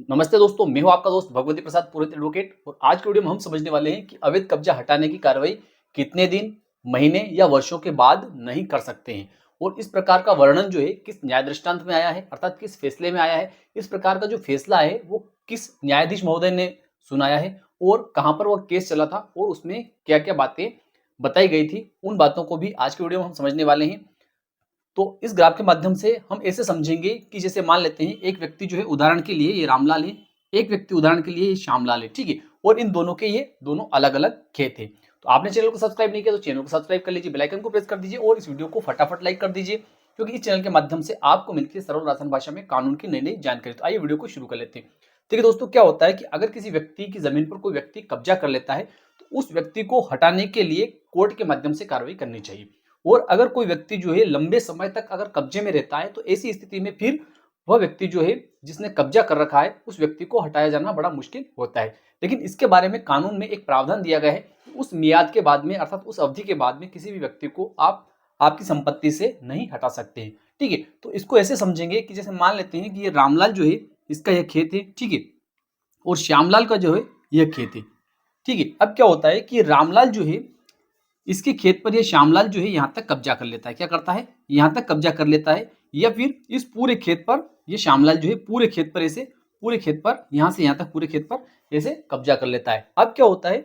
नमस्ते दोस्तों, मैं हूं आपका दोस्त भगवती प्रसाद पुरोहित एडवोकेट। और आज के वीडियो में हम समझने वाले हैं कि अवैध कब्जा हटाने की कार्रवाई कितने दिन, महीने या वर्षों के बाद नहीं कर सकते हैं। और इस प्रकार का वर्णन जो है किस न्याय दृष्टांत में आया है, अर्थात किस फैसले में आया है। इस प्रकार का जो फैसला है वो किस न्यायाधीश महोदय ने सुनाया है और कहां पर वह केस चला था और उसमें क्या क्या बातें बताई गई थी, उन बातों को भी आज के वीडियो में हम समझने वाले हैं। तो इस ग्राफ के माध्यम से हम ऐसे समझेंगे कि जैसे मान लेते हैं एक व्यक्ति जो है, उदाहरण के लिए ये रामलाल है, एक व्यक्ति उदाहरण के लिए ये श्यामलाल है, ठीक है। और इन दोनों के ये दोनों अलग अलग खेत है। तो आपने चैनल को सब्सक्राइब नहीं किया तो चैनल को सब्सक्राइब कर लीजिए, बेल आइकन को प्रेस कर दीजिए और इस वीडियो को फटाफट लाइक कर दीजिए, क्योंकि इस चैनल के माध्यम से आपको मिलती है सरल आसान भाषा में कानून की नई नई जानकारी। तो आइए वीडियो को शुरू कर लेते हैं। ठीक है दोस्तों, क्या होता है कि अगर किसी व्यक्ति की जमीन पर कोई व्यक्ति कब्जा कर लेता है तो उस व्यक्ति को हटाने के लिए कोर्ट के माध्यम से कार्रवाई करनी चाहिए। और अगर कोई व्यक्ति जो है लंबे समय तक अगर कब्जे में रहता है तो ऐसी स्थिति में फिर वह व्यक्ति जो है जिसने कब्जा कर रखा है उस व्यक्ति को हटाया जाना बड़ा मुश्किल होता है। लेकिन इसके बारे में कानून में एक प्रावधान दिया गया है कि उस मियाद के बाद में, अर्थात उस अवधि के बाद में किसी भी व्यक्ति को आप आपकी संपत्ति से नहीं हटा सकते हैं। ठीक है, तो इसको ऐसे समझेंगे कि जैसे मान लेते हैं कि ये रामलाल जो है इसका यह खेत है, ठीक है, और श्यामलाल का जो है यह खेत है। ठीक है, अब क्या होता है कि रामलाल जो है इसके खेत पर ये श्यामलाल जो है यहाँ तक कब्जा कर लेता है। क्या करता है? यहाँ तक कब्जा कर लेता है, या फिर इस पूरे खेत पर ये श्यामलाल जो है पूरे खेत पर ऐसे, पूरे खेत पर यहाँ से यहाँ तक पूरे खेत पर ऐसे कब्जा कर लेता है। अब क्या होता है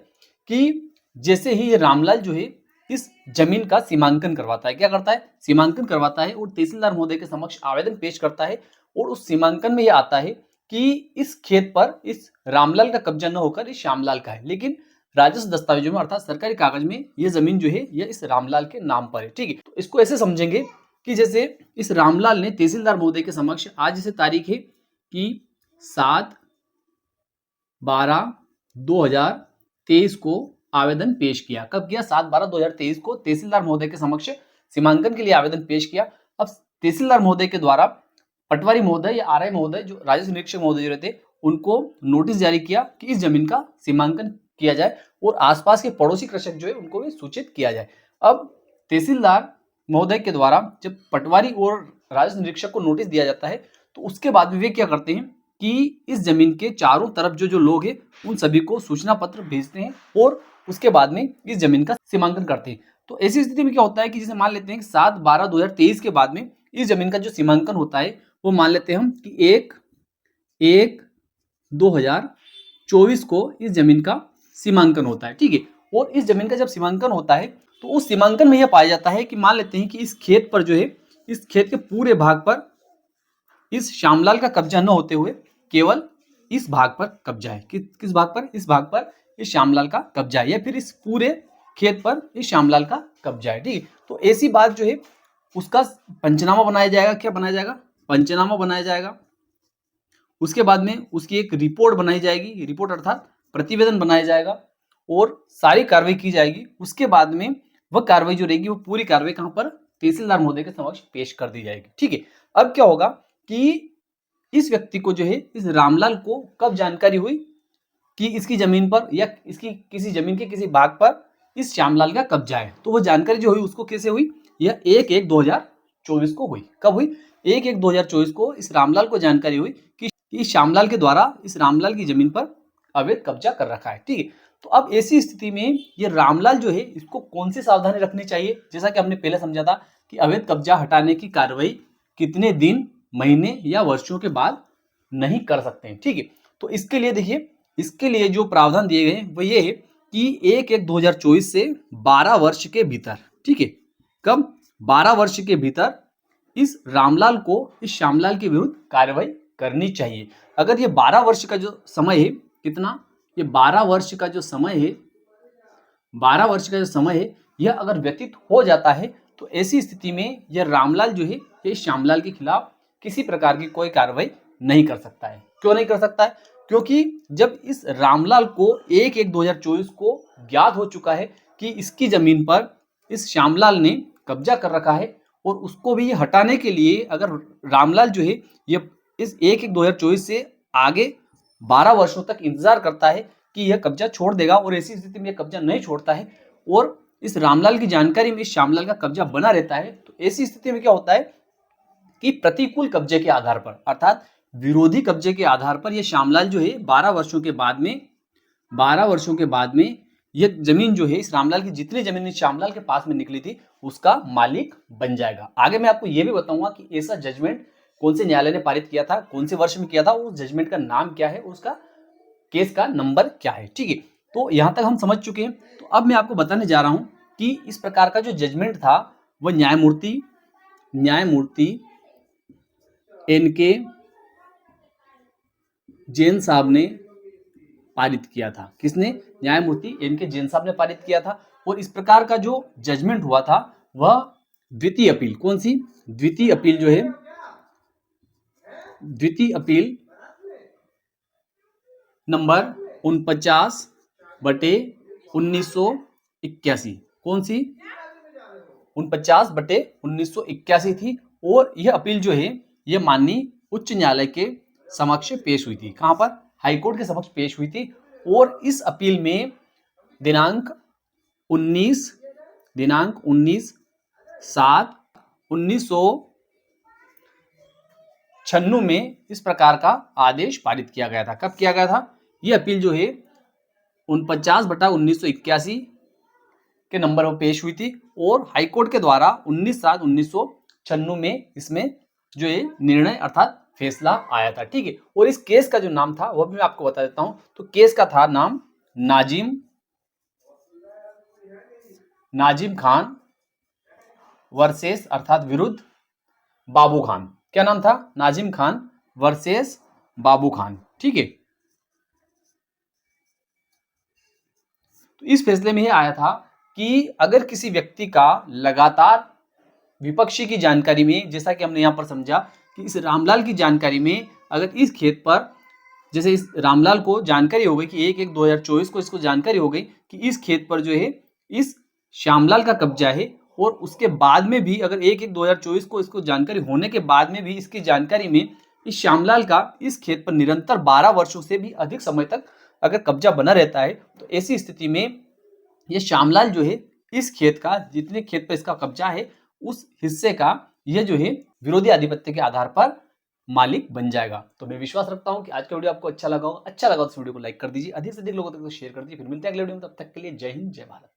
कि जैसे ही ये रामलाल जो है इस जमीन का सीमांकन करवाता है, क्या करता है? सीमांकन करवाता है और तहसीलदार महोदय के समक्ष आवेदन पेश करता है। और उस सीमांकन में यह आता है कि इस खेत पर इस रामलाल का कब्जा न होकर इस श्यामलाल का है, लेकिन राजस्व दस्तावेजों में अर्थात सरकारी कागज में ये जमीन जो है यह इस रामलाल के नाम पर है। ठीक है, तो इसको ऐसे समझेंगे कि जैसे इस रामलाल ने तहसीलदार महोदय के समक्ष, आज जैसे तारीख है कि 7/12/2023 को आवेदन पेश किया। कब किया? 7/12/2023 को तहसीलदार महोदय के समक्ष सीमांकन के लिए आवेदन पेश किया। अब तहसीलदार महोदय के द्वारा पटवारी महोदय या आरआई महोदय, जो राजस्व निरीक्षक महोदय रहते, उनको नोटिस जारी किया कि इस जमीन का सीमांकन किया जाए और आसपास के पड़ोसी कृषक जो है उनको भी सूचित किया जाए। अब तहसीलदार महोदय के द्वारा जब पटवारी और राजस्व निरीक्षक को नोटिस दिया जाता है तो उसके बाद वे क्या करते हैं कि इस जमीन के चारों तरफ जो जो लोग हैं उन सभी को सूचना पत्र भेजते हैं और उसके बाद में इस जमीन का सीमांकन करते हैं। तो ऐसी स्थिति में क्या होता है कि जैसे मान लेते हैं कि 7/12/2023 के बाद में इस जमीन का जो सीमांकन होता है वो मान लेते हैं हम कि 1/1/2024 को इस जमीन का सीमांकन होता है। ठीक है, और इस जमीन का जब सीमांकन होता है तो उस सीमांकन में यह पाया जाता है कि मान लेते हैं कि इस खेत पर जो है, इस खेत के पूरे भाग पर इस श्यामलाल का कब्जा न होते हुए केवल इस भाग पर कब्जा है। किस भाग पर? इस भाग पर इस श्यामलाल का कब्जा है, या फिर इस पूरे खेत पर इस श्यामलाल का कब्जा है। ठीक है, तो ऐसी बात जो है उसका पंचनामा बनाया जाएगा। क्या बनाया जाएगा? पंचनामा बनाया जाएगा। उसके बाद में उसकी एक रिपोर्ट बनाई जाएगी, रिपोर्ट अर्थात प्रतिवेदन बनाया जाएगा और सारी कार्रवाई की जाएगी। उसके बाद में वह कार्रवाई जो रहेगी वो पूरी कार्रवाई कहां पर? तहसीलदार महोदय के समक्ष पेश कर दी जाएगी। ठीक है, अब क्या होगा कि इस व्यक्ति को जो है, इस रामलाल को कब जानकारी हुई कि इसकी जमीन पर या इसकी किसी जमीन के किसी भाग पर इस श्यामलाल का कब्जा है? तो वह जानकारी जो हुई उसको कैसे हुई? यह 1/1/2024 को हुई। कब हुई? 1/1/2024 को इस रामलाल को जानकारी हुई कि इस श्यामलाल के द्वारा इस रामलाल की जमीन पर अवैध कब्जा कर रखा है। ठीक है, तो अब ऐसी स्थिति में ये रामलाल जो है इसको कौन सी सावधानी रखनी चाहिए? जैसा कि हमने पहले समझा था कि अवैध कब्जा हटाने की कार्रवाई कितने दिन, महीने या वर्षों के बाद नहीं कर सकते हैं। ठीक है, तो इसके लिए देखिए, इसके लिए जो प्रावधान दिए गए हैं वो ये है कि 1/1/2024 से 12 वर्ष के भीतर, ठीक है, कब? 12 वर्ष के भीतर इस रामलाल को इस श्यामलाल के विरुद्ध कार्रवाई करनी चाहिए। अगर ये 12 वर्ष का जो समय है, कितना? ये 12 वर्ष का जो समय है, 12 वर्ष का जो समय है, यह अगर व्यतीत हो जाता है तो ऐसी स्थिति में यह रामलाल जो है ये श्यामलाल के खिलाफ किसी प्रकार की कोई कार्रवाई नहीं कर सकता है। क्यों नहीं कर सकता है? क्योंकि जब इस रामलाल को 1/1/2024 को ज्ञात हो चुका है कि इसकी जमीन पर इस श्यामलाल ने कब्जा कर रखा है और उसको भी हटाने के लिए अगर रामलाल जो है ये इस 1/1/2024 से आगे 12 वर्षों तक इंतजार करता है कि यह कब्जा छोड़ देगा, और ऐसी स्थिति में यह कब्जा नहीं छोड़ता है और इस रामलाल की जानकारी में इस श्यामलाल का कब्जा बना रहता है, तो ऐसी स्थिति में क्या होता है कि प्रतिकूल कब्जे के आधार पर, अर्थात विरोधी कब्जे के आधार पर ये श्यामलाल जो है 12 वर्षों के बाद में ये जमीन जो है इस रामलाल की जितनी जमीन इस श्यामलाल के पास में निकली थी उसका मालिक बन जाएगा। आगे मैं आपको ये भी बताऊंगा कि ऐसा जजमेंट कौन से न्यायालय ने पारित किया था, कौन से वर्ष में किया था, उस जजमेंट का नाम क्या है, उसका केस का नंबर क्या है। ठीक है, तो यहां तक हम समझ चुके हैं। तो अब मैं आपको बताने जा रहा हूं कि इस प्रकार का जो जजमेंट था वह न्यायमूर्ति एन.के. जैन साहब ने पारित किया था। किसने? न्यायमूर्ति एन.के. जैन साहब ने पारित किया था। और इस प्रकार का जो जजमेंट हुआ था वह द्वितीय अपील, कौन सी? द्वितीय अपील जो है, द्वितीय अपील नंबर 49/1981। कौन सी? 49/1981 थी। और यह अपील जो है यह माननीय उच्च न्यायालय के समक्ष पेश हुई थी। कहां पर? हाईकोर्ट के समक्ष पेश हुई थी। और इस अपील में दिनांक 19/7/1996 में इस प्रकार का आदेश पारित किया गया था। कब किया गया था? यह अपील जो है 49/1981 के नंबर पर पेश हुई थी और हाईकोर्ट के द्वारा 19/7/1996 में इसमें जो है निर्णय अर्थात फैसला आया था। ठीक है, और इस केस का जो नाम था वह भी मैं आपको बता देता हूं। तो केस का था नाम नाजिम खान वर्सेस अर्थात विरुद्ध बाबू खान। क्या नाम था? नाजिम खान वर्सेस बाबू खान। ठीक है, तो इस फैसले में यह आया था कि अगर किसी व्यक्ति का लगातार विपक्षी की जानकारी में, जैसा कि हमने यहां पर समझा कि इस रामलाल की जानकारी में अगर इस खेत पर, जैसे इस रामलाल को जानकारी हो गई कि 1/1/2024 को इसको जानकारी हो गई कि इस खेत पर जो है इस श्यामलाल का कब्जा है, और उसके बाद में भी अगर 1/1/2024 को इसको जानकारी होने के बाद में भी इसकी जानकारी में इस श्यामलाल का इस खेत पर निरंतर 12 वर्षों से भी अधिक समय तक अगर कब्जा बना रहता है, तो ऐसी स्थिति में ये श्यामलाल जो है इस खेत का, जितने खेत पर इसका कब्जा है उस हिस्से का यह जो है विरोधी आधिपत्य के आधार पर मालिक बन जाएगा। तो मैं विश्वास रखता हूं कि आज का वीडियो आपको अच्छा लगा होगा। अच्छा लगा तो इस वीडियो को लाइक कर दीजिए, अधिक से अधिक लोगों तक शेयर कर दीजिए। फिर मिलते हैं अगले वीडियो में, तब तक के लिए जय हिंद, जय भारत।